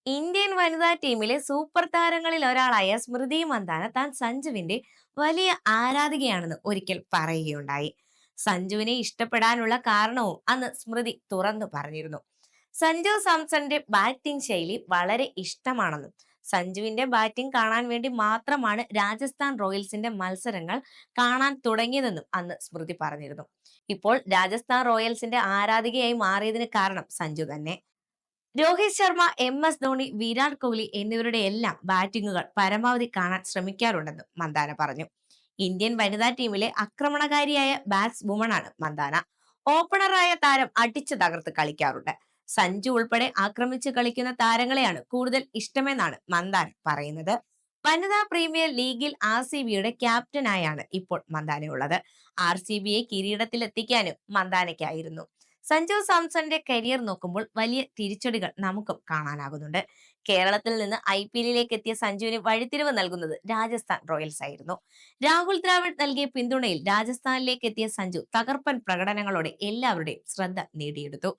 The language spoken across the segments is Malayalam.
ഇന്ത്യൻ വനിതാ ടീമിലെ സൂപ്പർ താരങ്ങളിൽ ഒരാളായ സ്മൃതി മന്ദാന താൻ സഞ്ജുവിന്റെ വലിയ ആരാധികയാണെന്ന് ഒരിക്കൽ പറയുകയുണ്ടായി. സഞ്ജുവിനെ ഇഷ്ടപ്പെടാനുള്ള കാരണവും അന്ന് സ്മൃതി തുറന്നു പറഞ്ഞിരുന്നു. സഞ്ജു സാംസന്റെ ബാറ്റിംഗ് ശൈലി വളരെ ഇഷ്ടമാണെന്നും സഞ്ജുവിന്റെ ബാറ്റിംഗ് കാണാൻ വേണ്ടി മാത്രമാണ് രാജസ്ഥാൻ റോയൽസിന്റെ മത്സരങ്ങൾ കാണാൻ തുടങ്ങിയതെന്നും അന്ന് സ്മൃതി പറഞ്ഞിരുന്നു. ഇപ്പോൾ രാജസ്ഥാൻ റോയൽസിന്റെ ആരാധികയായി മാറിയതിന് കാരണം സഞ്ജു തന്നെ. രോഹിത് ശർമ്മ, MS ധോണി, വിരാട് കോഹ്ലി എന്നിവരുടെ എല്ലാം ബാറ്റിംഗുകൾ പരമാവധി കാണാൻ ശ്രമിക്കാറുണ്ടെന്നും മന്ദാന പറഞ്ഞു. ഇന്ത്യൻ വനിതാ ടീമിലെ ആക്രമണകാരിയായ ബാറ്റ്സ് വുമണാണ് മന്ദാന. ഓപ്പണറായ താരം അടിച്ചു തകർത്ത് കളിക്കാറുണ്ട്. സഞ്ജു ഉൾപ്പെടെ ആക്രമിച്ച് കളിക്കുന്ന താരങ്ങളെയാണ് കൂടുതൽ ഇഷ്ടമെന്നാണ് മന്ദാന പറയുന്നത്. വനിതാ പ്രീമിയർ ലീഗിൽ RCBയുടെ ക്യാപ്റ്റനായാണ് ഇപ്പോൾ മന്ദാനയുള്ളത്. RCBയെ കിരീടത്തിലെത്തിക്കാനും മന്ദാനയ്ക്കായിരുന്നു. സഞ്ജു സാംസന്റെ കരിയർ നോക്കുമ്പോൾ വലിയ തിരിച്ചടികൾ നമുക്കും കാണാനാകുന്നുണ്ട്. കേരളത്തിൽ നിന്ന് IPLിലേക്ക് എത്തിയ സഞ്ജുവിന് വഴിത്തിരിവ് നൽകുന്നത് രാജസ്ഥാൻ റോയൽസ് ആയിരുന്നു. രാഹുൽ ദ്രാവിഡ് നൽകിയ പിന്തുണയിൽ രാജസ്ഥാനിലേക്ക് എത്തിയ സഞ്ജു തകർപ്പൻ പ്രകടനങ്ങളോടെ എല്ലാവരുടെയും ശ്രദ്ധ നേടിയെടുത്തു.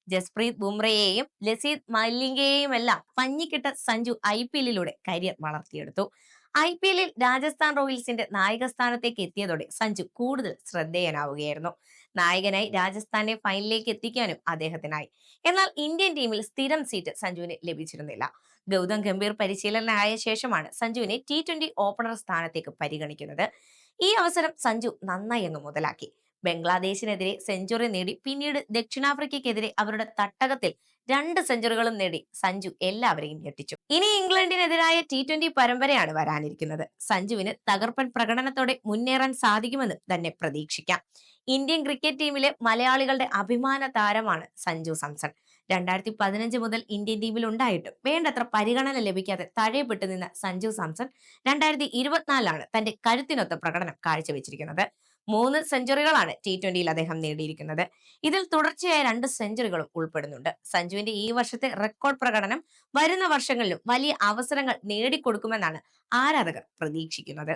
ജസ്പ്രീത് ബുംറയെയും ലസിത് മലിംഗയെയും എല്ലാം പഞ്ഞിക്കിട്ട സഞ്ജു IPLിലൂടെ കരിയർ വളർത്തിയെടുത്തു. IPLിൽ രാജസ്ഥാൻ റോയൽസിന്റെ നായക സ്ഥാനത്തേക്ക് എത്തിയതോടെ സഞ്ജു കൂടുതൽ ശ്രദ്ധേയനാവുകയായിരുന്നു. നായകനായി രാജസ്ഥാനെ ഫൈനലിലേക്ക് എത്തിക്കാനും അദ്ദേഹത്തിനായി. എന്നാൽ ഇന്ത്യൻ ടീമിൽ സ്ഥിരം സീറ്റ് സഞ്ജുവിന് ലഭിച്ചിരുന്നില്ല. ഗൗതം ഗംഭീർ പരിശീലകനായ ശേഷമാണ് സഞ്ജുവിനെ T20 ഓപ്പണർ സ്ഥാനത്തേക്ക് പരിഗണിക്കുന്നത്. ഈ അവസരം സഞ്ജു നന്നായി അങ്ങ് മുതലാക്കി. ബംഗ്ലാദേശിനെതിരെ സെഞ്ചുറി നേടി പിന്നീട് ദക്ഷിണാഫ്രിക്കയ്ക്കെതിരെ അവരുടെ തട്ടകത്തിൽ 2 സെഞ്ചുറികളും നേടി സഞ്ജു എല്ലാവരെയും ഞെട്ടിച്ചു. ഇനി ഇംഗ്ലണ്ടിനെതിരായ T20 പരമ്പരയാണ് വരാനിരിക്കുന്നത്. സഞ്ജുവിന് തകർപ്പൻ പ്രകടനത്തോടെ മുന്നേറാൻ സാധിക്കുമെന്ന് തന്നെ പ്രതീക്ഷിക്കാം. ഇന്ത്യൻ ക്രിക്കറ്റ് ടീമിലെ മലയാളികളുടെ അഭിമാന താരമാണ് സഞ്ജു സാംസൺ. 2015 മുതൽ ഇന്ത്യൻ ടീമിൽ ഉണ്ടായിട്ടും വേണ്ടത്ര പരിഗണന ലഭിക്കാതെ തഴയപ്പെട്ടു നിന്ന സഞ്ജു സാംസൺ 2024ലാണ് തന്റെ കരുത്തിനൊത്ത പ്രകടനം കാഴ്ചവെച്ചിരിക്കുന്നത്. 3 സെഞ്ചുറികളാണ് T20യിൽ അദ്ദേഹം നേടിയിരിക്കുന്നത്. ഇതിൽ തുടർച്ചയായ 2 സെഞ്ചുറികളും ഉൾപ്പെടുന്നുണ്ട്. സഞ്ജുവിന്റെ ഈ വർഷത്തെ റെക്കോർഡ് പ്രകടനം വരുന്ന വർഷങ്ങളിലും വലിയ അവസരങ്ങൾ നേടിക്കൊടുക്കുമെന്നാണ് ആരാധകർ പ്രതീക്ഷിക്കുന്നത്.